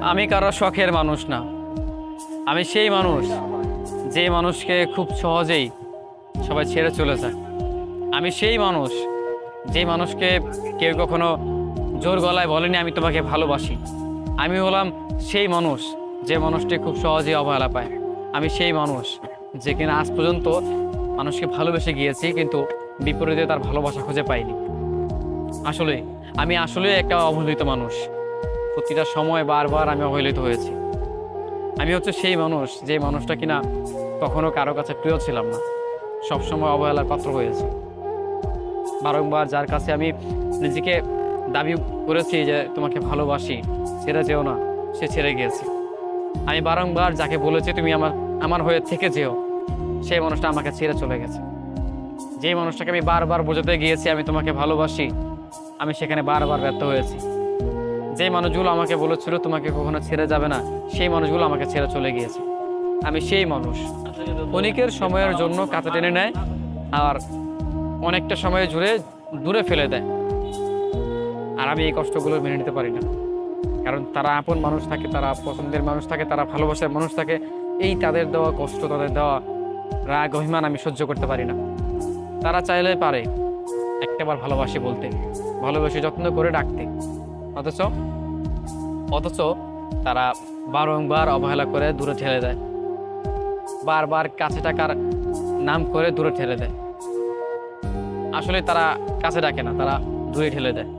আমি কারো শখের মানুষ না। আমি সেই মানুষ যে মানুষকে খুব সহজেই সবাই ছেড়ে চলে যায়। আমি সেই মানুষ যে মানুষকে কেউ কখনো জোর গলায় বলেনি আমি তোমাকে ভালোবাসি। আমি হলাম সেই মানুষ যে মানুষটি খুব সহজেই অবহেলা পায়। আমি সেই মানুষ যে কিনা আজ পর্যন্ত মানুষকে ভালোবেসে গিয়েছি, কিন্তু বিপরীতে তার ভালোবাসা খুঁজে পাইনি। আসলে আমি আসলে একটা অবহেলিত মানুষ। প্রতিটা সময় বারবার আমি অবহেলিত হয়েছি। আমি হচ্ছে সেই মানুষ যে মানুষটা কিনা কখনো কারো কাছে প্রিয় ছিলাম না, সবসময় অবহেলার পাত্র হয়েছে। বারংবার যার কাছে আমি নিজেকে দাবি করেছি যে তোমাকে ভালোবাসি, ছেড়ে যেও না, সে ছেড়ে গিয়েছে। আমি বারংবার যাকে বলেছি তুমি আমার আমার হয়ে থেকে যেও, সেই মানুষটা আমাকে ছেড়ে চলে গেছে। যেই মানুষটাকে আমি বারবার বোঝাতে গিয়েছি আমি তোমাকে ভালোবাসি, আমি সেখানে বারবার ব্যর্থ হয়েছি। যে মানুষগুলো আমাকে বলেছিল তোমাকে কখনো ছেড়ে যাবে না, সেই মানুষগুলো আমাকে ছেড়ে চলে গিয়েছে। আমি সেই মানুষ ক্ষণিকের সময়ের জন্য কাছে টেনে নেয় আর অনেকটা সময় জুড়ে দূরে ফেলে দেয়। আর আমি এই কষ্টগুলো মেনে নিতে পারি না, কারণ তারা আপন মানুষ থাকে, তারা পছন্দের মানুষ থাকে, তারা ভালোবাসার মানুষ থাকে। এই তাদের দেওয়া কষ্ট, তাদের দেওয়া রাগ অভিমান আমি সহ্য করতে পারি না। তারা চাইলে পারে একটাবার ভালোবাসি বলতে, ভালোবেসে যত্ন করে ডাকতে, অথচ অথচ তারা বারংবার অবহেলা করে দূরে ঠেলে দেয়, বারবার কাছে টাকার নাম করে দূরে ঠেলে দেয়। আসলে তারা কাছে ডাকে না, তারা দূরে ঠেলে দেয়।